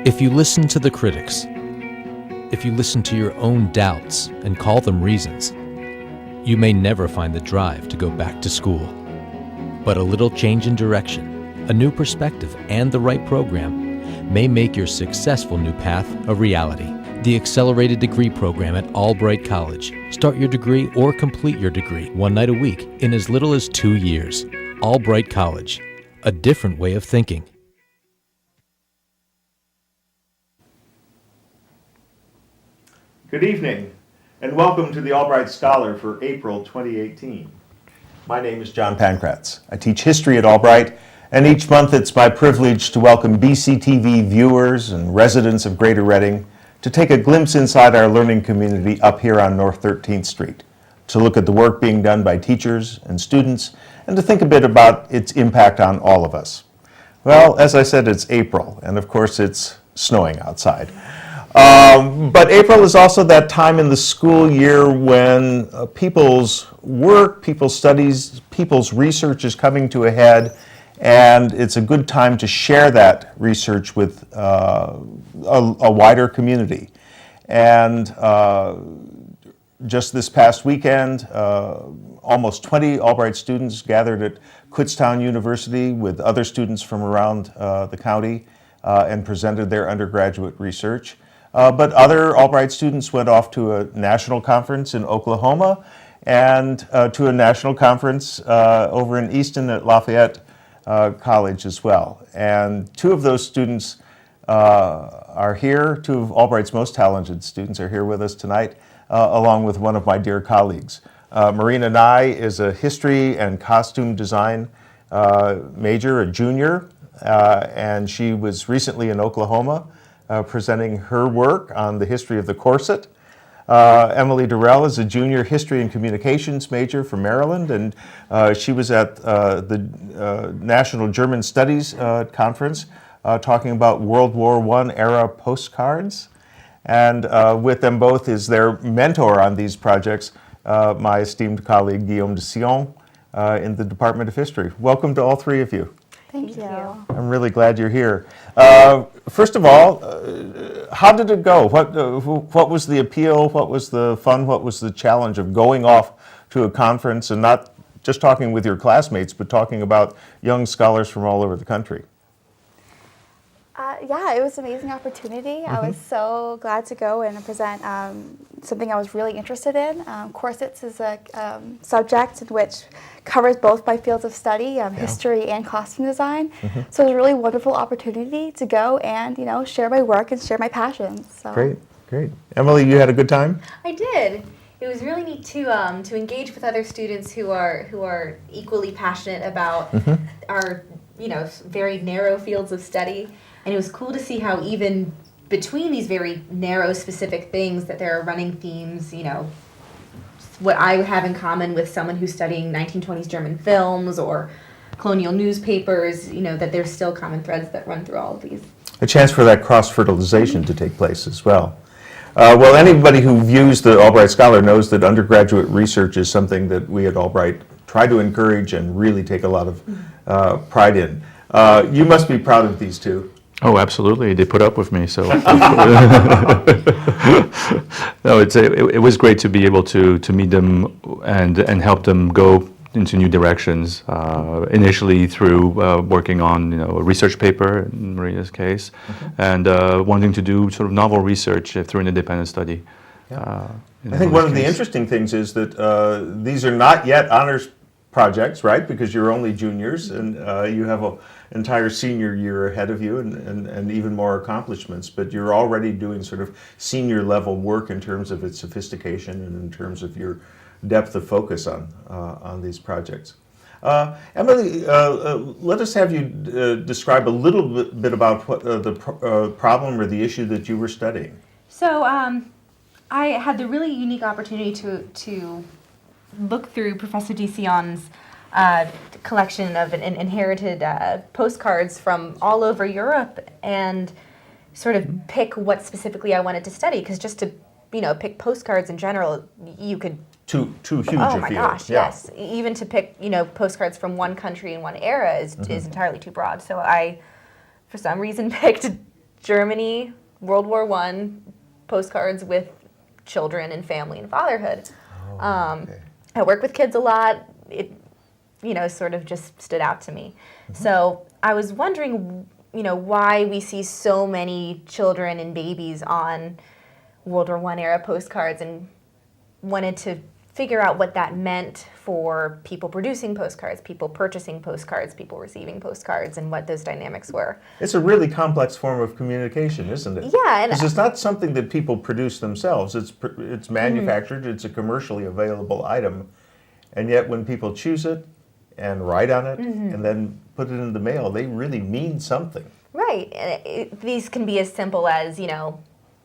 If you listen to the critics, if you listen to your own doubts and call them reasons, you may never find the drive to go back to school. But a little change in direction, a new perspective, and the right program may make your successful new path a reality. The Accelerated Degree Program at Albright College. Start your degree or complete your degree one night a week in as little as 2 years. Albright College, a different way of thinking. Good evening, and welcome to the Albright Scholar for April 2018. My name is John Pankratz. I teach history at Albright, and each month it's my privilege to welcome BCTV viewers and residents of Greater Reading to take a glimpse inside our learning community up here on North 13th Street, to look at the work being done by teachers and students, and to think a bit about its impact on all of us. Well, as I said, it's April, and of course it's snowing outside. But April is also that time in the school year when people's work, people's studies, people's research is coming to a head, and it's a good time to share that research with a wider community. And just this past weekend, almost 20 Albright students gathered at Kutztown University with other students from around the county and presented their undergraduate research. But other Albright students went off to a national conference in Oklahoma and to a national conference over in Easton at Lafayette College as well. And two of those students are here. Two of Albright's most talented students are here with us tonight, along with one of my dear colleagues. Marina Nye is a history and costume design major, a junior, and she was recently in Oklahoma presenting her work on the history of the corset. Emily Durrell is a junior history and communications major from Maryland, and she was at the National German Studies Conference talking about World War I era postcards. And with them both is their mentor on these projects, my esteemed colleague Guillaume de Sion in the Department of History. Welcome to all three of you. Thank you. I'm really glad you're here. First of all, how did it go? What was the appeal? What was the fun? What was the challenge of going off to a conference and not just talking with your classmates, but talking about young scholars from all over the country? Yeah, it was an amazing opportunity. I was so glad to go and present something I was really interested in. Corsets is a subject in which covers both my fields of study, history and costume design. So it was a really wonderful opportunity to go and share my work and share my passions. So. Great. Emily, you had a good time? I did. It was really neat to engage with other students who are equally passionate about our very narrow fields of study. And it was cool to see how even between these very narrow specific things that there are running themes, what I have in common with someone who's studying 1920s German films or colonial newspapers, that there's still common threads that run through all of these. A chance for that cross-fertilization to take place as well. Well, anybody who views the Albright Scholar knows that undergraduate research is something that we at Albright try to encourage and really take a lot of pride in. You must be proud of these two. Oh, absolutely. They put up with me, so. No, it was great to be able to meet them and help them go into new directions. Initially through working on a research paper in Marina's case, and wanting to do sort of novel research through an independent study. I think one of the interesting things is that these are not yet honors projects, right? Because you're only juniors, and you have an entire senior year ahead of you, and even more accomplishments. But you're already doing sort of senior level work in terms of its sophistication and in terms of your depth of focus on these projects. Emily, let us have you describe a little bit about what the problem or the issue that you were studying. So I had the really unique opportunity to look through Professor de Sion's collection of inherited postcards from all over Europe and sort of pick what specifically I wanted to study, because just to pick postcards in general, you could too huge oh a my field. gosh, yes. Even to pick postcards from one country in one era is entirely too broad. So I, for some reason, picked Germany, World War I, postcards with children and family and fatherhood. Okay. I work with kids a lot. It, sort of just stood out to me. So I was wondering, why we see so many children and babies on World War I era postcards, and wanted to figure out what that meant for people producing postcards, people purchasing postcards, people receiving postcards, and what those dynamics were. It's a really complex form of communication, isn't it? Yeah, and Because it's not something that people produce themselves. It's manufactured, it's a commercially available item, and yet when people choose it and write on it and then put it in the mail, they really mean something. right, and these can be as simple as,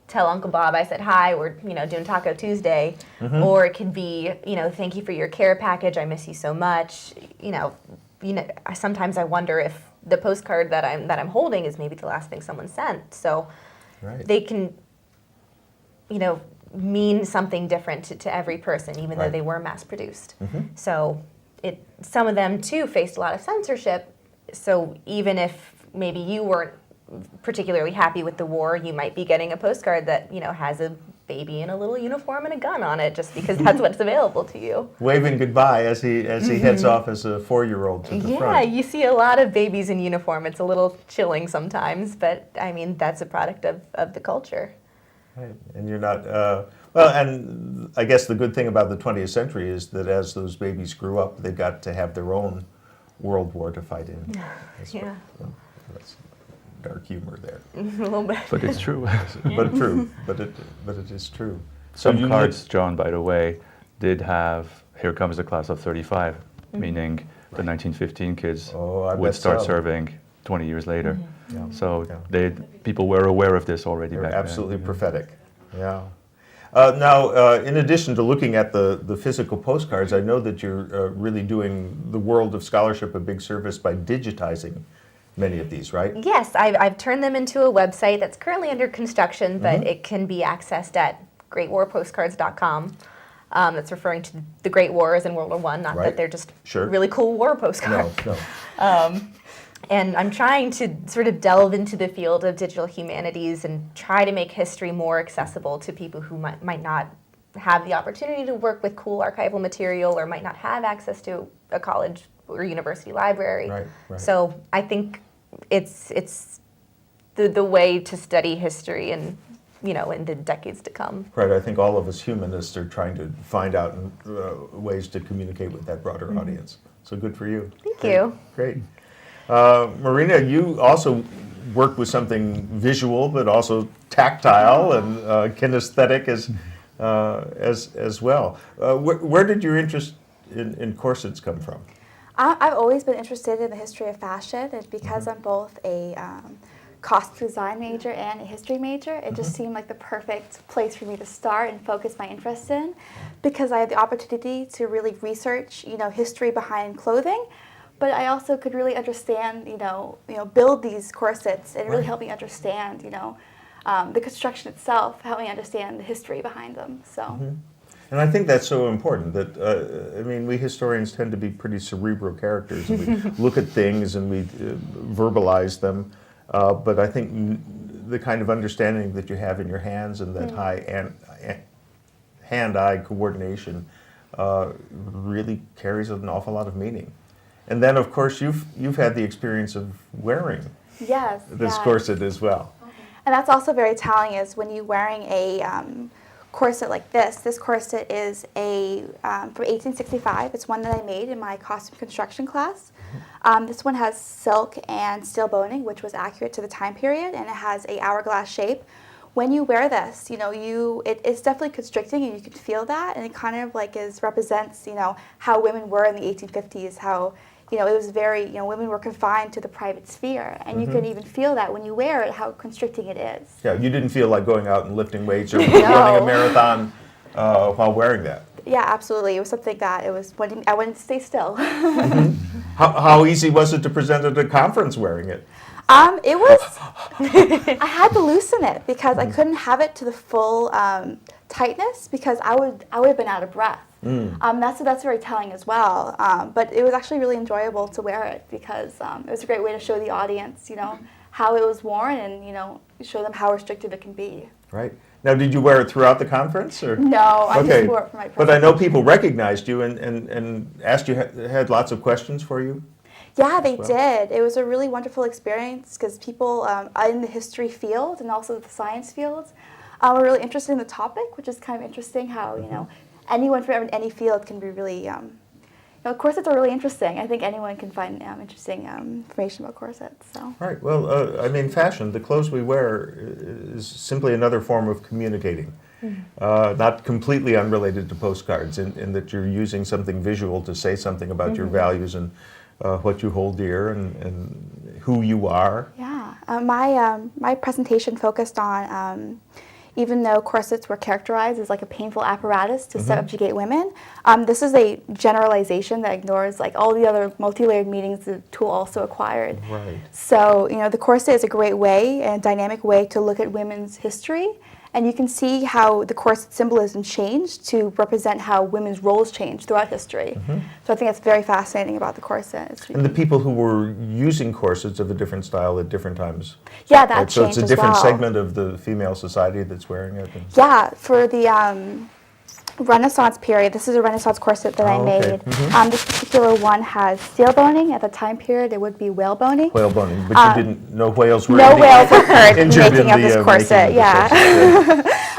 tell Uncle Bob I said hi, we're, doing Taco Tuesday, or it could be, thank you for your care package, I miss you so much. Sometimes I wonder if the postcard that I'm holding is maybe the last thing someone sent. So Right. they can, mean something different to every person, even though Right. they were mass produced. So some of them too faced a lot of censorship. So even if maybe you weren't particularly happy with the war, you might be getting a postcard that has a baby in a little uniform and a gun on it, just because that's what's available to you. Waving goodbye as he heads off as a 4-year-old to the Yeah, front. you see a lot of babies in uniform. It's a little chilling sometimes, but I mean that's a product of the culture. Right. And you're not, well, and I guess the good thing about the 20th century is that as those babies grew up, they got to have their own world war to fight in. That's Yeah, that's dark humor there. a little bit. But it's true. But true, but it is true. So Some you cards, John, by the way, did have "Here comes the class of '35," meaning the 1915 kids Oh, I would bet start so. serving 20 years later. Yeah. So Yeah. people were aware of this already They're back absolutely then. prophetic. Yeah. Now, in addition to looking at the physical postcards, I know that you're really doing the world of scholarship a big service by digitizing many of these, right? Yes, I've turned them into a website that's currently under construction, but it can be accessed at greatwarpostcards.com. That's referring to the Great Wars in World War I, not Right. that they're just Sure. really cool war postcards. No. And I'm trying to sort of delve into the field of digital humanities and try to make history more accessible to people who might not have the opportunity to work with cool archival material or might not have access to a college or university library. Right, right. So I think it's the way to study history and in the decades to come. Right, I think all of us humanists are trying to find out ways to communicate with that broader audience. So good for you. Thank Great. you. Great. Marina, you also work with something visual, but also tactile and kinesthetic as well. Where did your interest in corsets come from? I've always been interested in the history of fashion, and because I'm both a costume design major and a history major, it just seemed like the perfect place for me to start and focus my interest in, because I had the opportunity to really research, history behind clothing, but I also could really understand, build these corsets and really Right. help me understand, the construction itself, help me understand the history behind them. So. And I think that's so important that, we historians tend to be pretty cerebral characters. And we look at things and we verbalize them. But I think the kind of understanding that you have in your hands and that high hand-eye coordination really carries an awful lot of meaning. And then, of course, you've had the experience of wearing Yes. this yeah. corset as well. And that's also very telling is when you're wearing a corset like this. This corset is from 1865. It's one that I made in my costume construction class. This one has silk and steel boning, which was accurate to the time period, and it has a hourglass shape. When you wear this, it's definitely constricting, and you can feel that, and it kind of represents, how women were in the 1850s, how it was very, women were confined to the private sphere, and you can even feel that when you wear it, how constricting it is. Yeah, you didn't feel like going out and lifting weights or running a marathon while wearing that. Yeah, absolutely. It was something that I wanted to stay still. How easy was it to present at a conference wearing it? It was, I had to loosen it because I couldn't have it to the full tightness because I would have been out of breath. That's very telling as well. But it was actually really enjoyable to wear it because it was a great way to show the audience, how it was worn and, show them how restrictive it can be. Right. Now, did you wear it throughout the conference? Or? No, I Okay. just wore it for my But I know presentation. people recognized you and asked you, had lots of questions for you? Yeah, they well. did. It was a really wonderful experience because people in the history field and also the science fields were really interested in the topic, which is kind of interesting how, anyone from any field can be really, corsets are really interesting. I think anyone can find interesting information about corsets. So. Right. Well, I mean, fashion, the clothes we wear is simply another form of communicating. Not completely unrelated to postcards in that you're using something visual to say something about your values and what you hold dear and who you are. Yeah, my presentation focused on even though corsets were characterized as like a painful apparatus to subjugate women, this is a generalization that ignores like all the other multi-layered meanings the tool also acquired. Right. So the corset is a great way and dynamic way to look at women's history. And you can see how the corset symbolism changed to represent how women's roles changed throughout history. So I think that's very fascinating about the corset. And the people who were using corsets of a different style at different times. Yeah, that Right, so it's changed a as different well. segment of the female society that's wearing it. And Yeah, for the Renaissance period, this is a Renaissance corset that I Oh, okay. made. This particular one has steel boning. At the time period, it would be whale boning. whale boning, but you didn't know whales were No indeed whales were hurt in injured making in of the this making corset, of the yeah.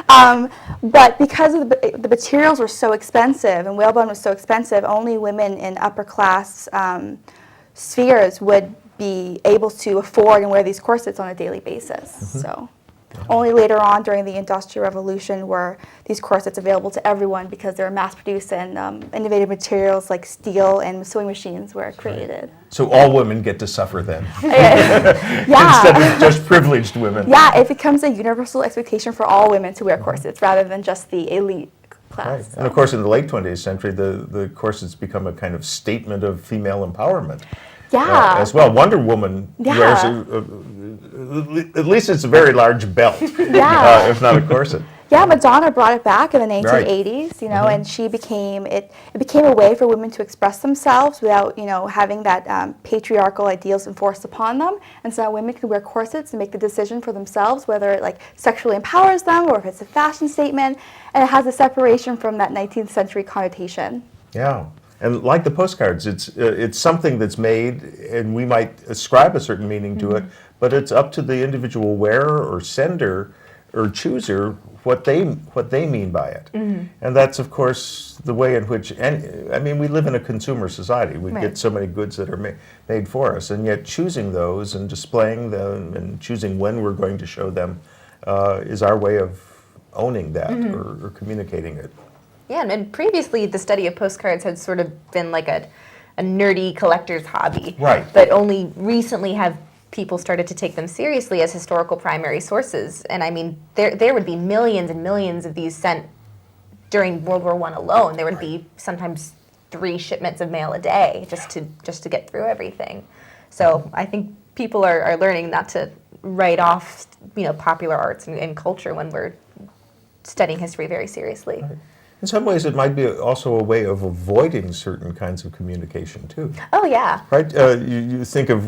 corset. But because of the materials were so expensive and whalebone was so expensive, only women in upper class spheres would be able to afford and wear these corsets on a daily basis. So only later on during the Industrial Revolution were these corsets available to everyone because they were mass produced and innovative materials like steel and sewing machines were created. So all women get to suffer then, Yeah. instead of just privileged women. Yeah, it becomes a universal expectation for all women to wear corsets rather than just the elite class. Right. So. And of course, in the late 20th century, the corsets become a kind of statement of female empowerment. Yeah. As well. Wonder Woman Yeah. wears at least it's a very large belt, Yeah. if not a corset. Yeah, Madonna brought it back in the 1980s, Right. and she became it became a way for women to express themselves without, having that patriarchal ideals enforced upon them. And so women can wear corsets and make the decision for themselves whether it like sexually empowers them or if it's a fashion statement, and it has a separation from that 19th century connotation. Yeah. And like the postcards, it's something that's made, and we might ascribe a certain meaning to it, but it's up to the individual wearer or sender or chooser what they mean by it. And that's, of course, the way in which, we live in a consumer society. We Right. get so many goods that are made for us, and yet choosing those and displaying them and choosing when we're going to show them is our way of owning that or communicating it. Yeah, and previously the study of postcards had sort of been like a nerdy collector's hobby. Right. But only recently have people started to take them seriously as historical primary sources. And I mean, there would be millions and millions of these sent during World War I alone. There would be sometimes 3 shipments of mail a day just to get through everything. So I think people are learning not to write off, popular arts and culture when we're studying history very seriously. Right. In some ways, it might be also a way of avoiding certain kinds of communication too. Oh yeah. Right? You think of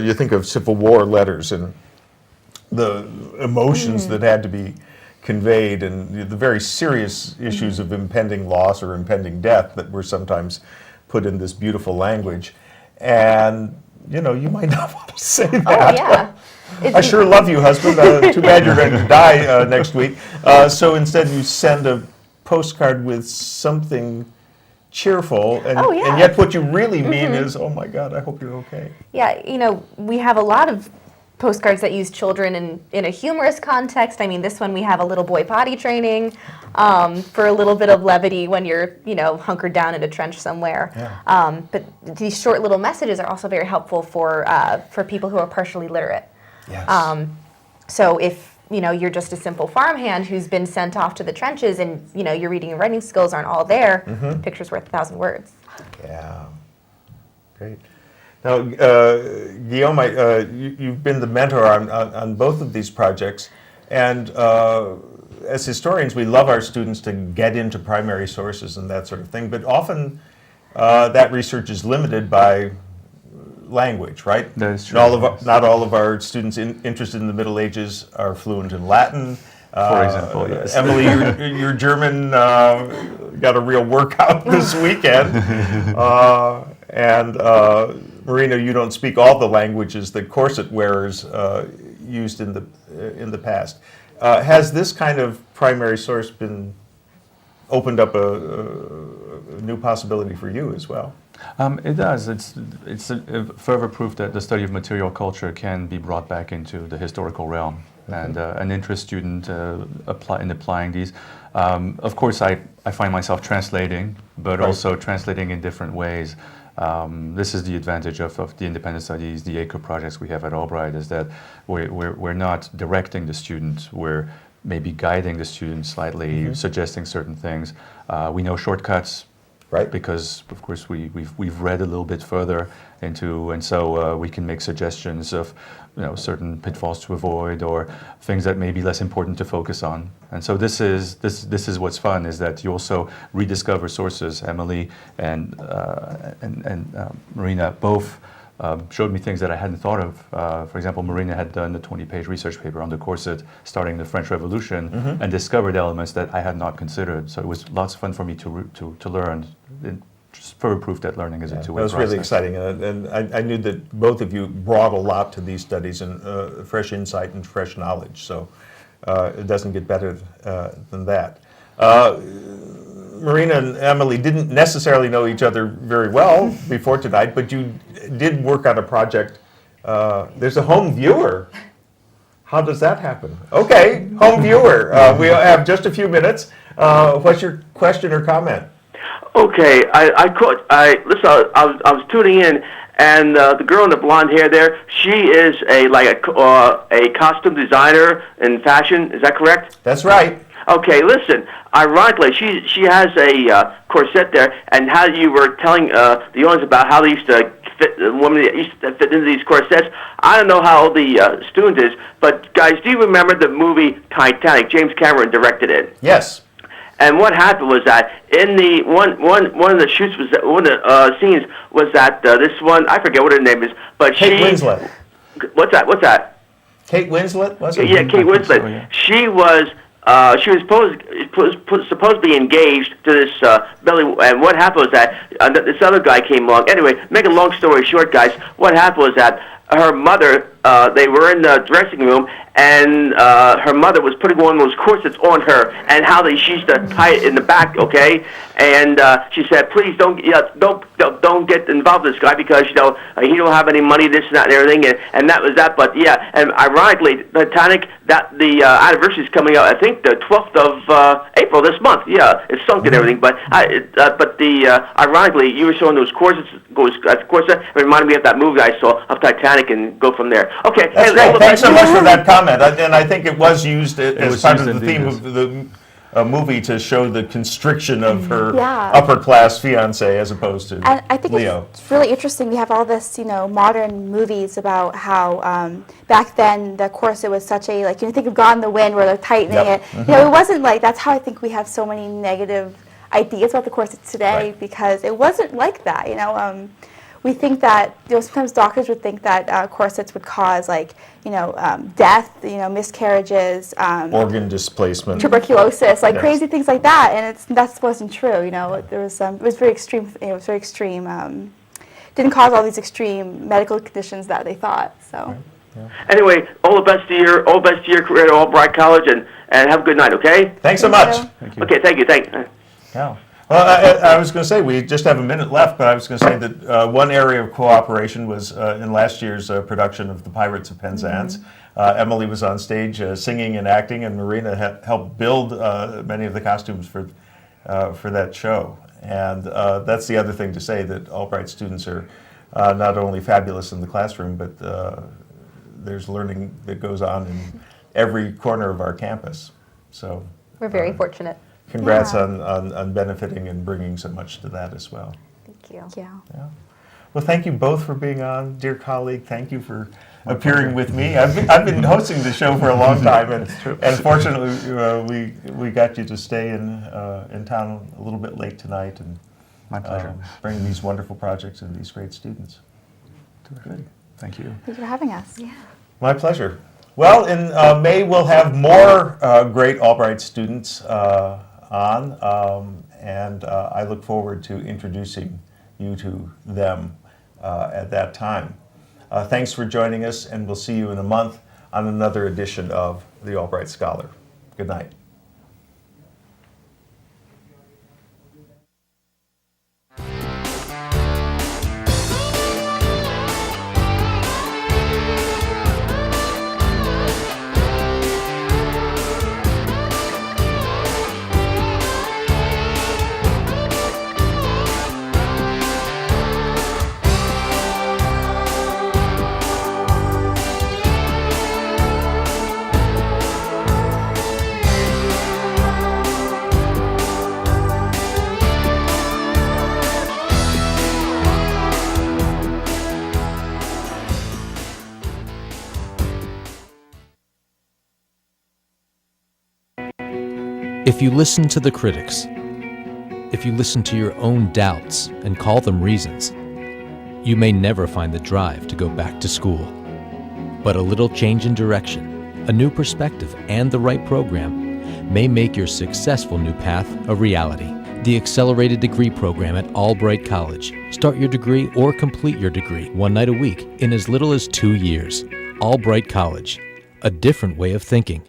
you think of Civil War letters and the emotions that had to be conveyed, and the very serious issues of impending loss or impending death that were sometimes put in this beautiful language, and you might not want to say that. Oh yeah. I sure love you, husband. Too bad you're going to die next week. So instead, you send a postcard with something cheerful, and, Oh, yeah. and yet what you really mean is, oh my God, I hope you're okay. Yeah, we have a lot of postcards that use children in a humorous context. I mean, this one we have a little boy potty training for a little bit of levity when you're, hunkered down in a trench somewhere. Yeah. But these short little messages are also very helpful for people who are partially literate. Yes. So if you're just a simple farmhand who's been sent off to the trenches and your reading and writing skills aren't all there, picture's worth 1,000 words. Yeah. Great. Now, Guillaume, you've been the mentor on both of these projects, and as historians, we love our students to get into primary sources and that sort of thing, but often that research is limited by language, right? That is true, Not all of our, yes. not all of our students interested in the Middle Ages are fluent in Latin. For example, yes. Emily, your German got a real workout this weekend. And Marina, you don't speak all the languages that corset wearers used in the past. Has this kind of primary source been opened up a new possibility for you as well? It does. It's a further proof that the study of material culture can be brought back into the historical realm, and an interest student applying these. Of course, I find myself translating, but Right. also translating in different ways. This is the advantage of the independent studies, the ACO projects we have at Albright, is that we're not directing the student, we're maybe guiding the student slightly, suggesting certain things. We know shortcuts, Right. because of course we've read a little bit further into, and so we can make suggestions of certain pitfalls to avoid or things that may be less important to focus on. And so this is what's fun, is that you also rediscover sources. Emily and Marina both showed me things that I hadn't thought of. For example, Marina had done a 20-page research paper on the corset starting the French Revolution and discovered elements that I had not considered. So it was lots of fun for me to learn. It just further proof that learning is a two-way That was process. really exciting, and I knew that both of you brought a lot to these studies and fresh insight and fresh knowledge, so it doesn't get better than that. Marina and Emily didn't necessarily know each other very well before tonight, but you did work on a project. There's a home viewer. How does that happen? Okay, home viewer. We have just a few minutes. What's your question or comment? Okay, I was tuning in, and the girl in the blonde hair there, she is a costume designer in fashion. Is that correct? That's right. Okay, listen. Ironically, she has a corset there, and how you were telling the audience about how they used to fit the women that used to fit into these corsets. I don't know how old the student is, but guys, do you remember the movie Titanic? James Cameron directed it. Yes. And what happened was that in the one of the shoots was that one of the scenes was that this one, I forget what her name is, but Kate Winslet. What's that? Kate Winslet, was it? Yeah, Kate Winslet. so, yeah. She was supposed to be engaged to this Billy, and what happened was that this other guy came along. Anyway, make a long story short, guys, what happened was that her mother, they were in the dressing room, and her mother was putting one of those corsets on her, and how she used to tie it in the back, okay? And she said, please don't get involved with this guy, because he don't have any money, this and that and everything, and that was that. But yeah, and ironically, Titanic, that the anniversary is coming out, I think the 12th of April this month. Yeah, it's sunk and everything, but ironically, you were showing those corsets. Corset it reminded me of that movie I saw of Titanic, and go from there. Okay, That's great. Thanks so much for that comment. And I think it was used as was part used of the indeed, theme of the movie to show the constriction of her Yeah. upper class fiance as opposed to And I think Leo. it's really interesting. We have all this, modern movies about how back then the corset was such a, you think of Gone in the Wind where they're tightening Yep. it. It wasn't like, that's how I think we have so many negative ideas about the corsets today, Right. because it wasn't like that, We think that, sometimes doctors would think that corsets would cause death, miscarriages, Organ displacement. tuberculosis, Yes. crazy things like that, and that wasn't true. There was it was very extreme. It was very extreme. Didn't cause all these extreme medical conditions that they thought. So. Anyway, all the best to your career at Albright College, and have a good night. Okay. Thanks so Thank much. you. Thank you. Okay. Thank you. Yeah. Well, I was going to say, we just have a minute left, but I was going to say that one area of cooperation was in last year's production of The Pirates of Penzance. Emily was on stage singing and acting, and Marina helped build many of the costumes for that show. And that's the other thing to say, that Albright students are not only fabulous in the classroom, but there's learning that goes on in every corner of our campus. So We're very fortunate. congrats Yeah. on benefiting and bringing so much to that as well. Thank you. Yeah. Well, thank you both for being on, dear colleague. Thank you for appearing with me. I've been hosting the show for a long time, and fortunately we got you to stay in town a little bit late tonight and My pleasure. bring these wonderful projects and these great students. Good. Thank you. Thank you for having us. Yeah. My pleasure. Well, in May, we'll have more great Albright students on, and I look forward to introducing you to them at that time. Thanks for joining us, and we'll see you in a month on another edition of the Albright Scholar. Good night. If you listen to the critics, if you listen to your own doubts and call them reasons, you may never find the drive to go back to school. But a little change in direction, a new perspective, and the right program may make your successful new path a reality. The Accelerated Degree Program at Albright College. Start your degree or complete your degree one night a week in as little as 2 years. Albright College, a different way of thinking.